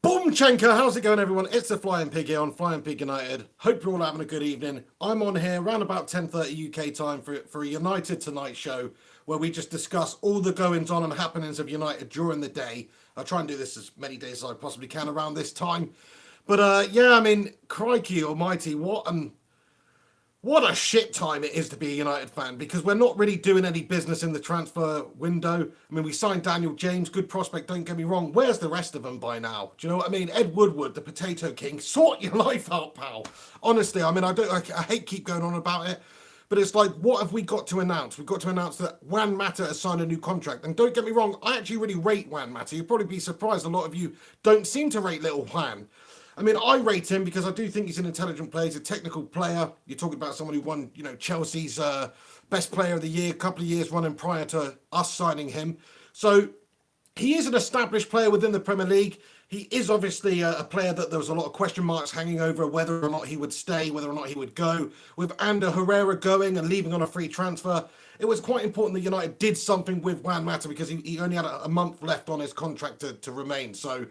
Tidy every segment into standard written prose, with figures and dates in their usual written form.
Boomchenka, how's it going, everyone? It's the Flying Pig here on Flying Pig United. Hope you're all having a good evening. I'm on here around about 10:30 UK time for a United Tonight show where we just discuss all the goings on and happenings of United during the day. I try and do this as many days as I possibly can around this time. But yeah, I mean, crikey almighty, what a shit time it is to be a United fan because we're not really doing any business in the transfer window. I mean, we signed Daniel James, good prospect, don't get me wrong. Where's the rest of them by now? Do you know what I mean? Ed Woodward, the Potato King, sort your life out, pal. Honestly, I mean, I hate keep going on about it, but it's like, what have we got to announce? We've got to announce that Juan Mata has signed a new contract. And don't get me wrong, I actually really rate Juan Mata. You'd probably be surprised a lot of you don't seem to rate little Juan. I mean, I rate him because I do think he's an intelligent player. He's a technical player. You're talking about someone who won, Chelsea's best player of the year a couple of years running prior to us signing him. So he is an established player within the Premier League. He is obviously a player that there was a lot of question marks hanging over whether or not he would stay, whether or not he would go. With Ander Herrera going and leaving on a free transfer, it was quite important that United did something with Juan Mata because he only had a month left on his contract to remain. So...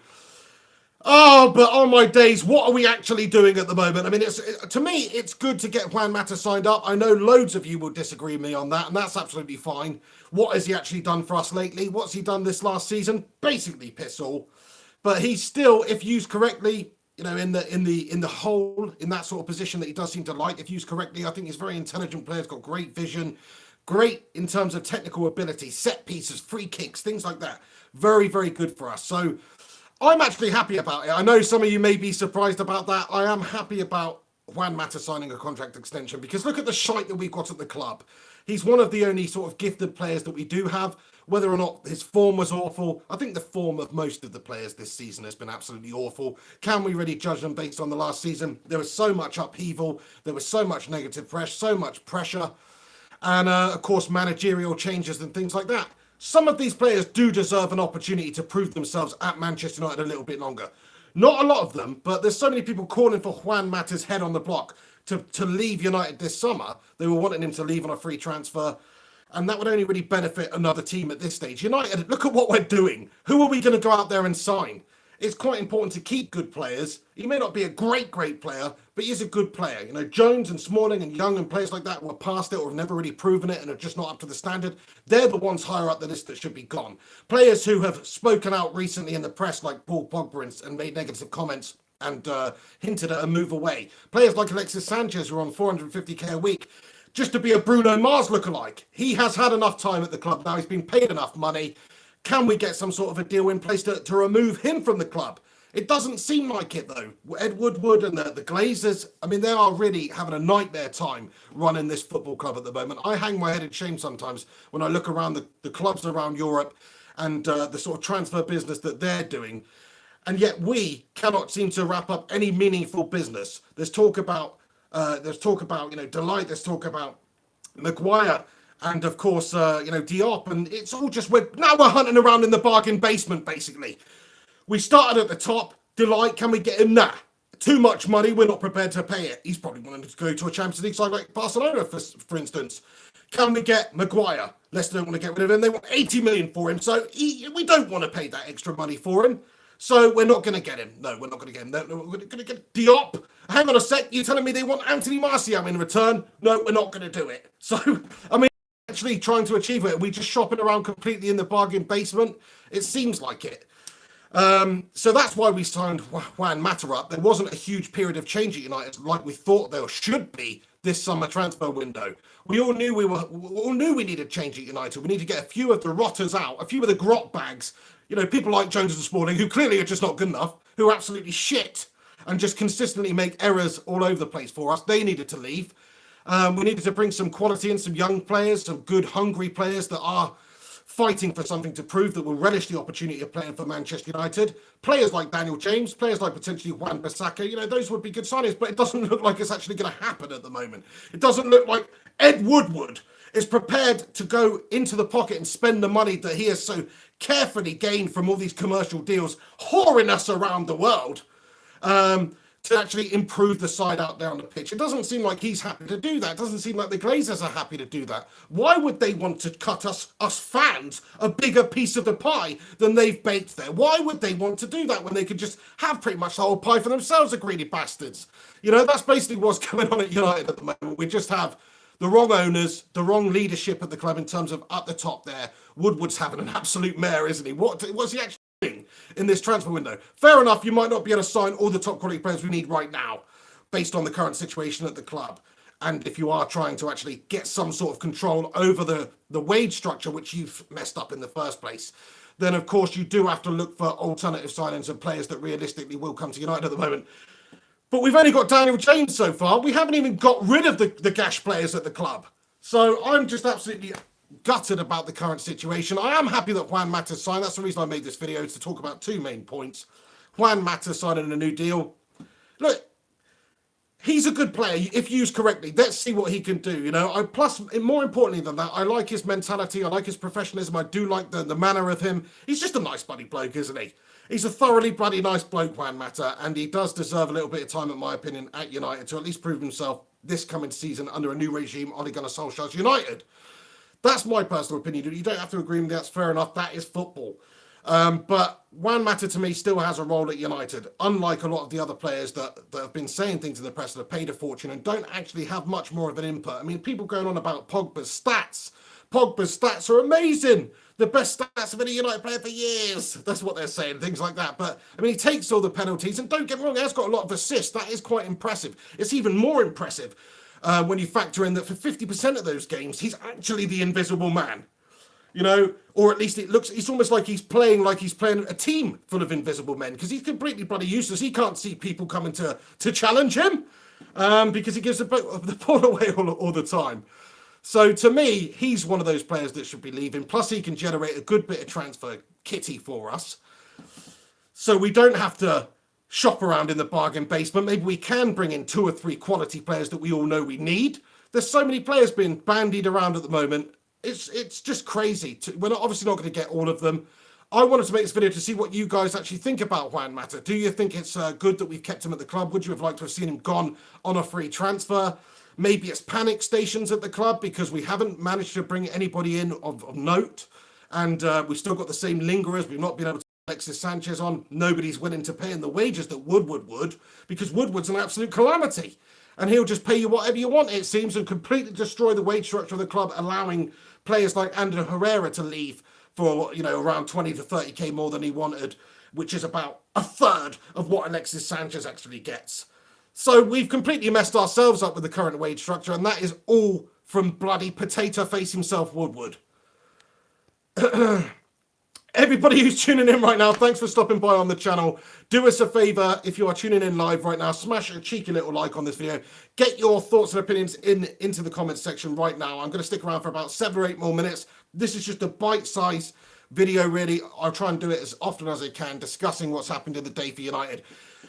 oh, but on my days, what are we actually doing at the moment? I mean, to me, it's good to get Juan Mata signed up. I know loads of you will disagree with me on that, and that's absolutely fine. What has he actually done for us lately? What's he done this last season? Basically, piss all. But he's still, if used correctly, in the hole, in that sort of position that he does seem to like, if used correctly, I think he's a very intelligent player. He's got great vision, great in terms of technical ability, set pieces, free kicks, things like that. Very, very good for us. So I'm actually happy about it. I know some of you may be surprised about that. I am happy about Juan Mata signing a contract extension because look at the shite that we've got at the club. He's one of the only sort of gifted players that we do have. Whether or not his form was awful, I think the form of most of the players this season has been absolutely awful. Can we really judge them based on the last season? There was so much upheaval. There was so much negative press, so much pressure. And, of course, managerial changes and things like that. Some of these players do deserve an opportunity to prove themselves at Manchester United a little bit longer. Not a lot of them, but there's so many people calling for Juan Mata's head on the block to leave United this summer. They were wanting him to leave on a free transfer, and that would only really benefit another team at this stage. United, look at what we're doing. Who are we going to go out there and sign? It's quite important to keep good players. He may not be a great player, but he is a good player. Jones and Smalling and Young and players like that were past it or have never really proven it and are just not up to the standard. They're the ones higher up the list that should be gone. Players who have spoken out recently in the press, like Paul Pogba, and made negative comments and hinted at a move away. Players like Alexis Sanchez, who are on 450k a week, just to be a Bruno Mars lookalike. He has had enough time at the club now. He's been paid enough money. Can we get some sort of a deal in place to remove him from the club? It doesn't seem like it, though. Ed Woodward and the Glazers, I mean, they are really having a nightmare time running this football club at the moment. I hang my head in shame sometimes when I look around the clubs around Europe and the sort of transfer business that they're doing. And yet we cannot seem to wrap up any meaningful business. There's talk about, Delight. There's talk about Maguire. And of course, Diop, and it's all just we're hunting around in the bargain basement. Basically, we started at the top. Delight, can we get him? Nah, too much money. We're not prepared to pay it. He's probably wanting to go to a Champions League side like Barcelona, for instance. Can we get Maguire? Leicester don't want to get rid of him. They want 80 million for him, so we don't want to pay that extra money for him. So we're not going to get him. No, we're not going to get him. No, we're going to get Diop. Hang on a sec. You're telling me they want Anthony Martial in return? No, we're not going to do it. So I mean, actually trying to achieve it. Are we just shopping around completely in the bargain basement? It seems like it. So that's why we signed Juan Mata up. There wasn't a huge period of change at United like we thought there should be this summer transfer window. We all knew we needed change at United. We need to get a few of the rotters out, a few of the grot bags. People like Jones and Smalling, who clearly are just not good enough, who are absolutely shit and just consistently make errors all over the place for us. They needed to leave. We needed to bring some quality in, some young players, some good, hungry players that are fighting for something to prove, that will relish the opportunity of playing for Manchester United. Players like Daniel James, players like potentially Juan Bissaka, those would be good signings, but it doesn't look like it's actually going to happen at the moment. It doesn't look like Ed Woodward is prepared to go into the pocket and spend the money that he has so carefully gained from all these commercial deals, whoring us around the world, to actually improve the side out there on the pitch. It doesn't seem like he's happy to do that. It doesn't seem like the Glazers are happy to do that. Why would they want to cut us fans a bigger piece of the pie than they've baked there? Why would they want to do that when they could just have pretty much the whole pie for themselves, the greedy bastards? You know, that's basically what's going on at United at the moment. We just have the wrong owners, the wrong leadership at the club in terms of at the top there. Woodward's having an absolute mare, isn't he? What's he actually doing in this transfer window? Fair enough, you might not be able to sign all the top quality players we need right now based on the current situation at the club. And if you are trying to actually get some sort of control over the wage structure, which you've messed up in the first place, then of course you do have to look for alternative signings and players that realistically will come to United at the moment. But we've only got Daniel James so far. We haven't even got rid of the gash players at the club. So I'm just absolutely gutted about the current situation. I am happy that Juan Mata signed. That's the reason I made this video, is to talk about two main points. Juan Mata signing a new deal. Look, he's a good player if used correctly. Let's see what he can do. You know, plus, more importantly than that, I like his mentality. I like his professionalism. I do like the manner of him. He's just a nice bloody bloke, isn't he? He's a thoroughly bloody nice bloke, Juan Mata, and he does deserve a little bit of time, in my opinion, at United to at least prove himself this coming season under a new regime, Ole Gunnar Solskjaer's United. That's my personal opinion. You don't have to agree with me. That's fair enough. That is football. But Juan Mata, to me, still has a role at United, unlike a lot of the other players that have been saying things in the press that have paid a fortune and don't actually have much more of an input. I mean, people going on about Pogba's stats. Pogba's stats are amazing. The best stats of any United player for years. That's what they're saying, things like that. But, I mean, he takes all the penalties, and don't get me wrong, he has got a lot of assists. That is quite impressive. It's even more impressive when you factor in that for 50% of those games, he's actually the invisible man. You know, or at least it's almost like he's playing a team full of invisible men, because he's completely bloody useless. He can't see people coming to challenge him because he gives the ball away all the time. So to me, he's one of those players that should be leaving. Plus, he can generate a good bit of transfer kitty for us. So we don't have to shop around in the bargain basement. Maybe we can bring in 2 or 3 quality players that we all know we need. There's so many players being bandied around at the moment. It's just crazy. We're obviously not going to get all of them. I wanted to make this video to see what you guys actually think about Juan Mata. Do you think it's good that we've kept him at the club? Would you have liked to have seen him gone on a free transfer? Maybe it's panic stations at the club because we haven't managed to bring anybody in of note. And we've still got the same lingerers. We've not been able to put Alexis Sanchez on. Nobody's willing to pay him the wages that Woodward would, because Woodward's an absolute calamity. And he'll just pay you whatever you want, it seems, and completely destroy the wage structure of the club, allowing players like Ander Herrera to leave for, you know, around 20 to 30k more than he wanted, which is about a third of what Alexis Sanchez actually gets. So we've completely messed ourselves up with the current wage structure, and that is all from bloody potato face himself, Woodward. Everybody who's tuning in right now, thanks for stopping by on the channel. Do us a favor, if you are tuning in live right now, smash a cheeky little like on this video. Get your thoughts and opinions into the comments section right now. I'm going to stick around for about 7 or 8 more minutes. This is just a bite-sized video, really. I'll try and do it as often as I can, discussing what's happened in the day for United.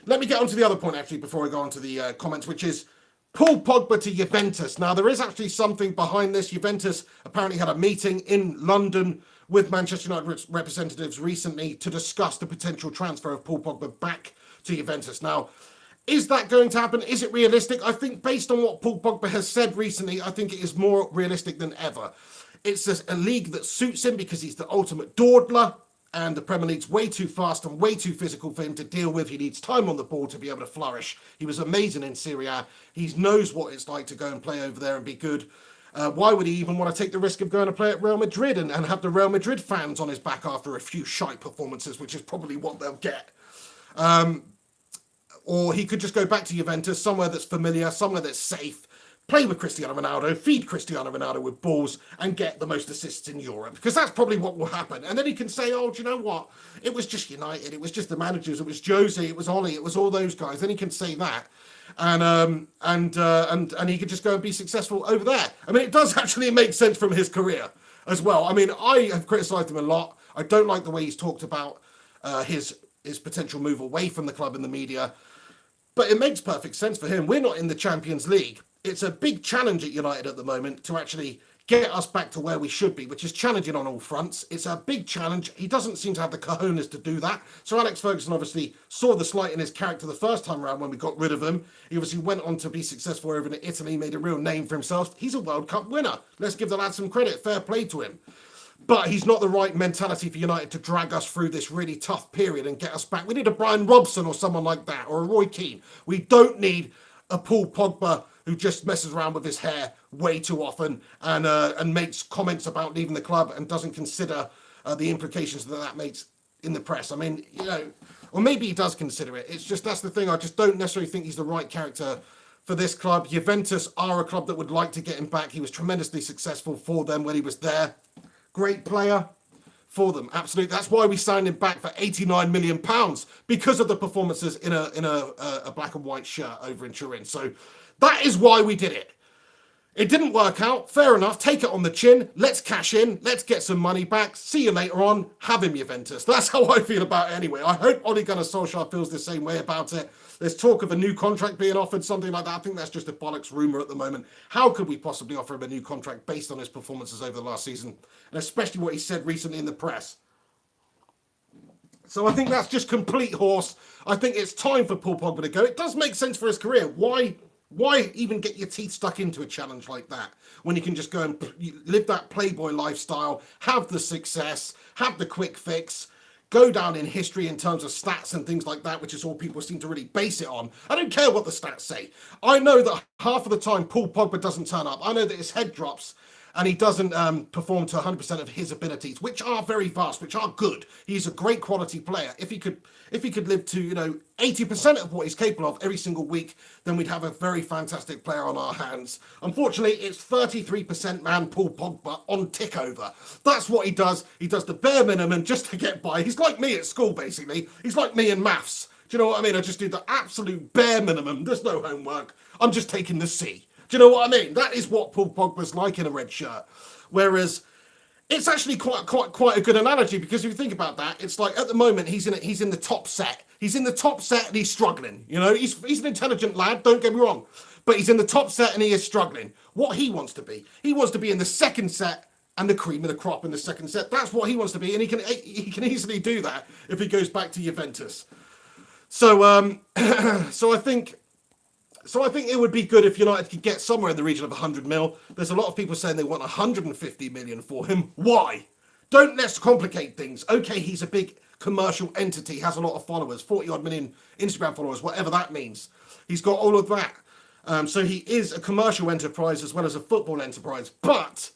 Let me get on to the other point, actually, before I go on to the comments, which is Paul Pogba to Juventus. Now, there is actually something behind this. Juventus apparently had a meeting in London with Manchester United representatives recently to discuss the potential transfer of Paul Pogba back to Juventus. Now, is that going to happen? Is it realistic? I think based on what Paul Pogba has said recently, I think it is more realistic than ever. It's a league that suits him because he's the ultimate dawdler, and the Premier League's way too fast and way too physical for him to deal with. He needs time on the ball to be able to flourish. He was amazing in Serie A. He knows what it's like to go and play over there and be good. Why would he even want to take the risk of going to play at Real Madrid and have the Real Madrid fans on his back after a few shite performances, which is probably what they'll get? Or he could just go back to Juventus, somewhere that's familiar, somewhere that's safe, play with Cristiano Ronaldo, feed Cristiano Ronaldo with balls, and get the most assists in Europe, because that's probably what will happen. And then he can say, oh, do you know what? It was just United. It was just the managers. It was Jose. It was Ollie. It was all those guys. Then he can say that. And he could just go and be successful over there. I mean, it does actually make sense from his career as well. I mean, I have criticised him a lot. I don't like the way he's talked about his potential move away from the club in the media. But it makes perfect sense for him. We're not in the Champions League. It's a big challenge at United at the moment to actually get us back to where we should be, which is challenging on all fronts. It's a big challenge. He doesn't seem to have the cojones to do that. So Alex Ferguson obviously saw the slight in his character the first time around when we got rid of him. He obviously went on to be successful over in Italy, made a real name for himself. He's a World Cup winner. Let's give the lad some credit. Fair play to him. But he's not the right mentality for United to drag us through this really tough period and get us back. We need a Brian Robson or someone like that, or a Roy Keane. We don't need a Paul Pogba who just messes around with his hair way too often and makes comments about leaving the club and doesn't consider the implications that makes in the press. I mean, you know, or maybe he does consider it. It's just, that's the thing. I just don't necessarily think he's the right character for this club. Juventus are a club that would like to get him back. He was tremendously successful for them when he was there. Great player for them, absolutely. That's why we signed him back for £89 million, because of the performances in a black and white shirt over in Turin. So that is why we did it. It didn't work out. Fair enough. Take it on the chin. Let's cash in. Let's get some money back. See you later on. Have him, Juventus. That's how I feel about it anyway. I hope Ole Gunnar Solskjaer feels the same way about it. There's talk of a new contract being offered, something like that. I think that's just a bollocks rumour at the moment. How could we possibly offer him a new contract based on his performances over the last season? And especially what he said recently in the press. So I think that's just complete horse. I think it's time for Paul Pogba to go. It does make sense for his career. Why even get your teeth stuck into a challenge like that when you can just go and live that playboy lifestyle, have the success, have the quick fix, go down in history in terms of stats and things like that, which is all people seem to really base it on. I don't care what the stats say. I know that half of the time Paul Pogba doesn't turn up. I know that his head drops and he doesn't perform to 100% of his abilities, which are very vast, which are good. He's a great quality player. If he could live to, you know, 80% of what he's capable of every single week, then we'd have a very fantastic player on our hands. Unfortunately, it's 33% man Paul Pogba on tick over. That's what he does. He does the bare minimum just to get by. He's like me at school, basically. He's like me in maths. Do you know what I mean? I just do the absolute bare minimum. There's no homework. I'm just taking the C. Do you know what I mean? That is what Paul Pogba's like in a red shirt. Whereas it's actually quite a good analogy, because if you think about that, it's like at the moment he's in the top set. He's in the top set and he's struggling. You know, he's an intelligent lad, don't get me wrong. But he's in the top set and he is struggling. What he wants to be in the second set and the cream of the crop in the second set. That's what he wants to be, and he can easily do that if he goes back to Juventus. So I think it would be good if United could get somewhere in the region of 100 mil. There's a lot of people saying they want 150 million for him. Why? Let's complicate things. Okay, he's a big commercial entity, has a lot of followers, 40 odd million Instagram followers, whatever that means. He's got all of that. So he is a commercial enterprise as well as a football enterprise. But,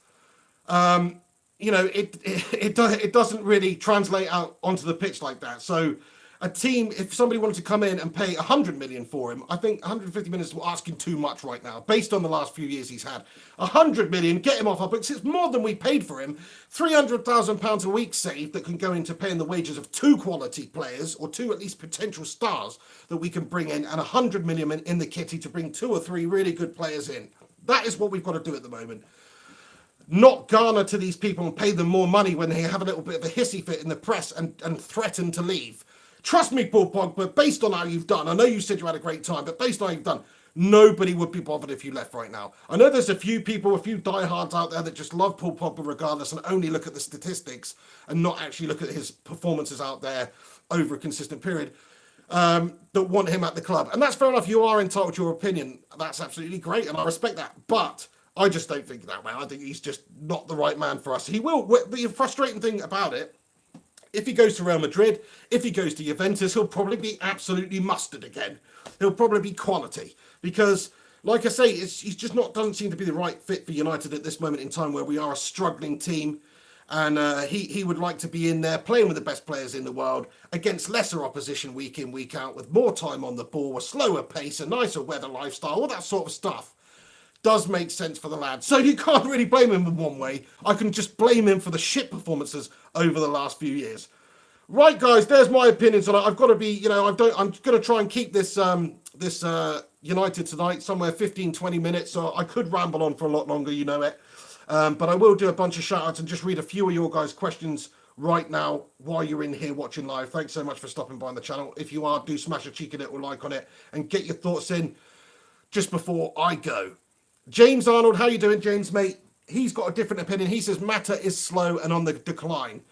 you know, it doesn't really translate out onto the pitch like that. So a team, if somebody wanted to come in and pay 100 million for him, I think 150 million is asking too much right now, based on the last few years he's had. 100 million, get him off our books. It's more than we paid for him. £300,000 a week saved that can go into paying the wages of 2 quality players, or 2 at least potential stars that we can bring in, and 100 million in the kitty to bring 2 or 3 really good players in. That is what we've got to do at the moment. Not garner to these people and pay them more money when they have a little bit of a hissy fit in the press and threaten to leave. Trust me, Paul Pogba, based on how you've done, I know you said you had a great time, but based on how you've done, nobody would be bothered if you left right now. I know there's a few people, a few diehards out there that just love Paul Pogba regardless and only look at the statistics and not actually look at his performances out there over a consistent period, that want him at the club. And that's fair enough. You are entitled to your opinion. That's absolutely great, and I respect that. But I just don't think that way. I think he's just not the right man for us. He will. The frustrating thing about it, if he goes to Real Madrid, if he goes to Juventus, he'll probably be absolutely mustard again. He'll probably be quality, because, like I say, he's just doesn't seem to be the right fit for United at this moment in time, where we are a struggling team, and he would like to be in there playing with the best players in the world against lesser opposition week in, week out, with more time on the ball, a slower pace, a nicer weather lifestyle, all that sort of stuff. Does make sense for the lad. So you can't really blame him in one way. I can just blame him for the shit performances over the last few years. Right, guys, there's my opinions on it. I've got to be, you know, I'm going to try and keep this United tonight somewhere 15-20 minutes. So I could ramble on for a lot longer, you know it. But I will do a bunch of shout-outs and just read a few of your guys' questions right now while you're in here watching live. Thanks so much for stopping by on the channel. If you are, do smash a cheeky little like on it and get your thoughts in just before I go. James Arnold, how you doing, James, mate? he's got a different opinion. He says Mata is slow and on the decline.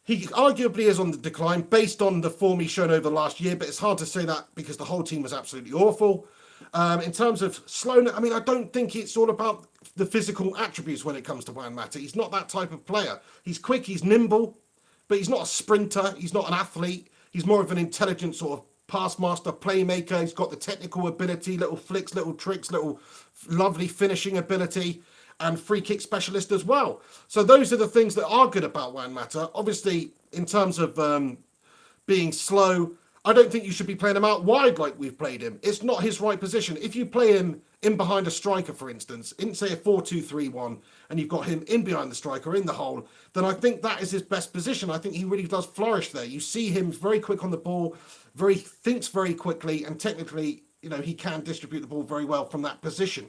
He arguably is on the decline based on the form he's shown over the last year, but it's hard to say that because the whole team was absolutely awful. In terms of slowness, I mean, I don't think it's all about the physical attributes when it comes to Juan Mata. He's not that type of player. He's quick, he's nimble, but he's not a sprinter. He's not an athlete. He's more of an intelligent sort of pass master, playmaker. He's got the technical ability, little flicks, little tricks, little lovely finishing ability, and free kick specialist as well. So those are the things that are good about Juan Mata. Obviously, in terms of being slow, I don't think you should be playing him out wide like we've played him. It's not his right position. If you play him in behind a striker, for instance, in say a 4-2-3-1, and you've got him in behind the striker in the hole, then I think that is his best position. I think he really does flourish there. You see him very quick on the ball, thinks very quickly, and technically, he can distribute the ball very well from that position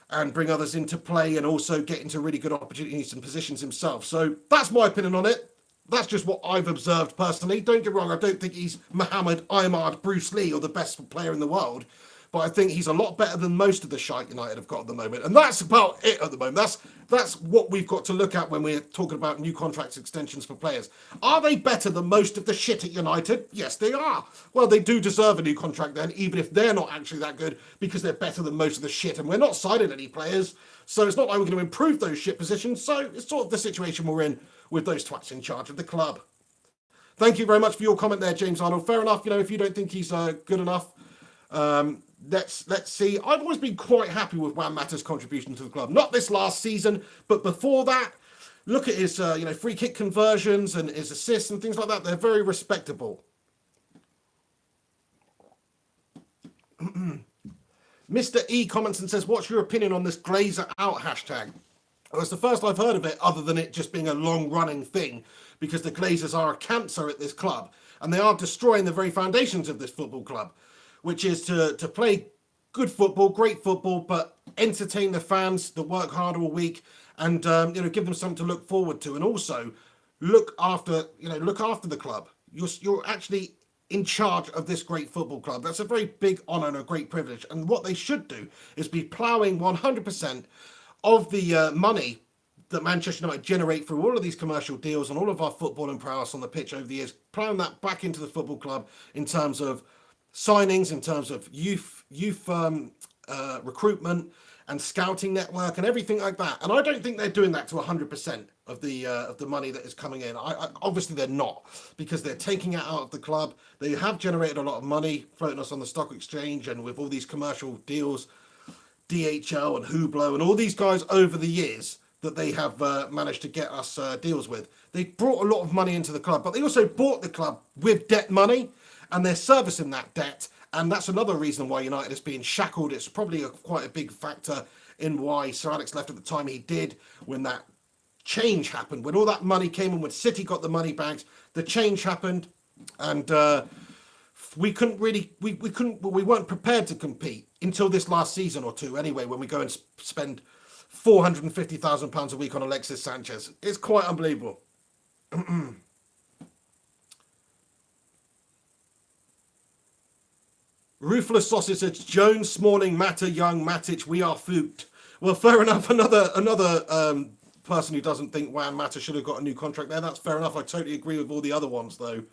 and bring others into play and also get into really good opportunities and positions himself. So that's my opinion on it. That's just what I've observed personally. Don't get wrong, I don't think he's Muhammad Ahmad Bruce Lee or the best player in the world, but I think he's a lot better than most of the shite United have got at the moment. And that's about it at the moment. That's what we've got to look at when we're talking about new contract extensions for players. Are they better than most of the shit at United? Yes, they are. Well, they do deserve a new contract then, even if they're not actually that good, because they're better than most of the shit. And we're not signing any players, so it's not like we're going to improve those shit positions. So it's sort of the situation we're in with those twats in charge of the club. Thank you very much for your comment there, James Arnold. Fair enough, if you don't think he's good enough, let's see. I've always been quite happy with Juan Mata's contribution to the club. Not this last season, but before that. Look at his free kick conversions and his assists and things like that. They're very respectable. Mr. E comments and says, what's your opinion on this Glazer out hashtag? Well, it's the first I've heard of it, other than it just being a long-running thing, because the Glazers are a cancer at this club, and they are destroying the very foundations of this football club, which is to play good football, great football, but entertain the fans that work hard all week, and give them something to look forward to, and also look after the club. You're actually in charge of this great football club. That's a very big honour and a great privilege, and what they should do is be ploughing 100% of the money that Manchester United generate through all of these commercial deals and all of our football and prowess on the pitch over the years, plowing that back into the football club in terms of signings, in terms of youth recruitment and scouting network and everything like that. And I don't think they're doing that to 100% of the money that is coming in. Obviously they're not, because they're taking it out of the club. They have generated a lot of money, floating us on the stock exchange and with all these commercial deals, DHL and Hublot and all these guys over the years that they have managed to get us deals with. They brought a lot of money into the club, but they also bought the club with debt money, and they're servicing that debt. And that's another reason why United is being shackled. It's probably quite a big factor in why Sir Alex left at the time he did, when that change happened, when all that money came in, when City got the money bags, the change happened, and we weren't prepared to compete until this last season or two anyway, when we go and spend £450,000 a week on Alexis Sanchez. It's quite unbelievable. Ruthless Sausage says, Jones, Smalling, Mata, Young, Matic, we are fooped. Well, fair enough. Another person who doesn't think Juan Mata should have got a new contract there. That's fair enough. I totally agree with all the other ones, though.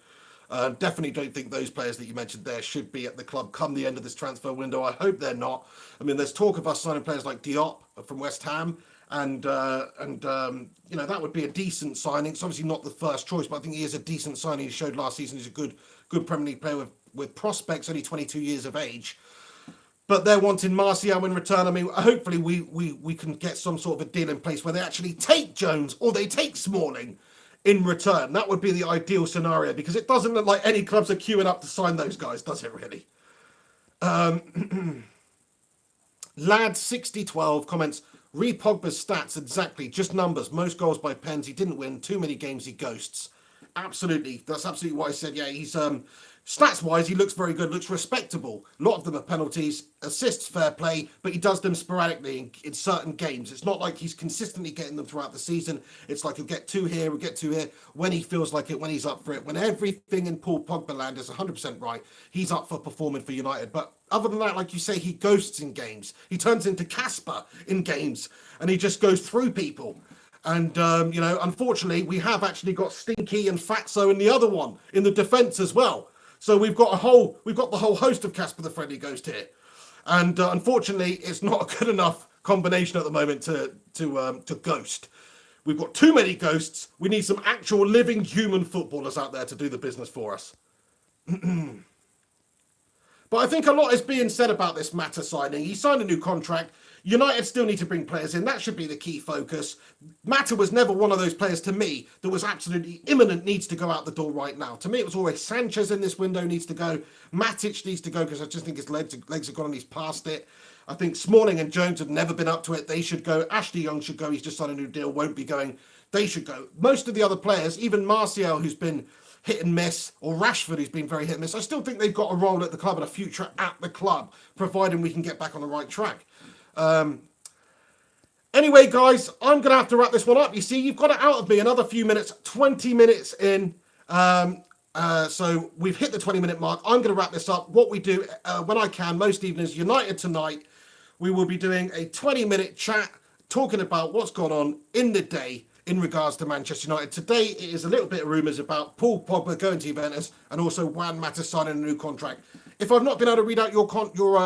Definitely don't think those players that you mentioned there should be at the club come the end of this transfer window. I hope they're not. I mean, there's talk of us signing players like Diop from West Ham, and that would be a decent signing. It's obviously not the first choice, but I think he is a decent signing. He showed last season he's a good Premier League player with prospects, only 22 years of age. But they're wanting Martial in return. I mean, hopefully we can get some sort of a deal in place where they actually take Jones or they take Smalling in return. That would be the ideal scenario, because it doesn't look like any clubs are queuing up to sign those guys, does it really? Lad6012 comments, Pogba's stats exactly, just numbers. Most goals by pens, he didn't win. Too many games he ghosts. Absolutely. That's absolutely what I said. Yeah, he's stats wise, he looks very good, looks respectable. A lot of them are penalties, assists, fair play, but he does them sporadically in certain games. It's not like he's consistently getting them throughout the season. It's like he'll get two here, he'll get two here when he feels like it, when he's up for it. When everything in Paul Pogba land is 100% right, he's up for performing for United. But other than that, like you say, he ghosts in games. He turns into Casper in games, and he just goes through people. And, unfortunately, we have actually got Stinky and Fatso in the other one in the defence as well. So we've got the whole host of Casper the Friendly Ghost here. And unfortunately, it's not a good enough combination at the moment to ghost. We've got too many ghosts. We need some actual living human footballers out there to do the business for us. But I think a lot is being said about this Mata signing. He signed a new contract. United still need to bring players in. That should be the key focus. Mata was never one of those players to me that was absolutely imminent, needs to go out the door right now. To me, it was always Sanchez in this window needs to go. Matic needs to go because I just think his legs have gone and he's past it. I think Smalling and Jones have never been up to it. They should go. Ashley Young should go. He's just signed a new deal, won't be going. They should go. Most of the other players, even Martial, who's been hit and miss, or Rashford, who's been very hit and miss, I still think they've got a role at the club and a future at the club, providing we can get back on the right track. Anyway, guys, I'm going to have to wrap this one up. You see, you've got it out of me another few minutes, 20 minutes in. So we've hit the 20-minute mark. I'm going to wrap this up. What we do when I can, most evenings, United Tonight, we will be doing a 20-minute chat talking about what's gone on in the day in regards to Manchester United. Today, it is a little bit of rumours about Paul Pogba going to Juventus and also Juan Mata signing a new contract. If I've not been able to read out your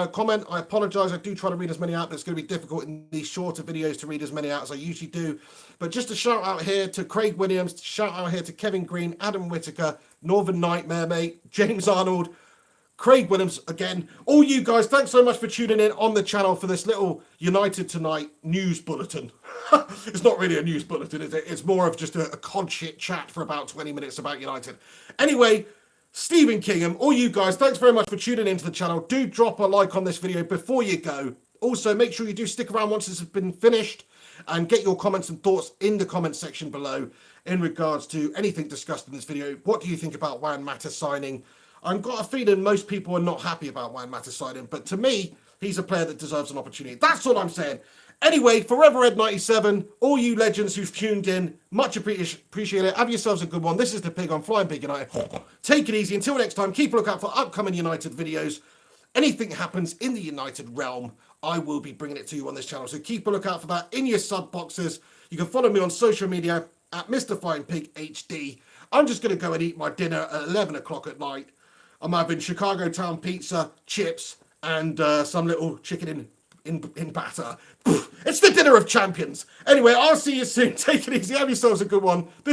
comment, I apologise. I do try to read as many out, but it's going to be difficult in these shorter videos to read as many out as I usually do. But just a shout out here to Craig Williams, shout out here to Kevin Green, Adam Whitaker, Northern Nightmare, mate, James Arnold, Craig Williams again. All you guys, thanks so much for tuning in on the channel for this little United Tonight news bulletin. It's not really a news bulletin, is it? It's more of just a cod shit chat for about 20 minutes about United. Anyway, Stephen Kingham, all you guys, thanks very much for tuning into the channel. Do drop a like on this video before you go. Also, make sure you do stick around once this has been finished and get your comments and thoughts in the comment section below in regards to anything discussed in this video. What do you think about Juan Mata signing? I've got a feeling most people are not happy about Juan Mata signing, but to me, he's a player that deserves an opportunity. That's all I'm saying. Anyway, Forever Ed 97, all you legends who've tuned in, much appreciated. Have yourselves a good one. This is the Pig on Flying Pig United. Take it easy. Until next time, keep a lookout for upcoming United videos. Anything happens in the United realm, I will be bringing it to you on this channel. So keep a lookout for that in your sub boxes. You can follow me on social media at Mr. Flying Pig HD. I'm just going to go and eat my dinner at 11 o'clock at night. I'm having Chicago Town pizza, chips, and some little chicken in batter. It's the dinner of champions. Anyway, I'll see you soon. Take it easy. Have yourselves a good one.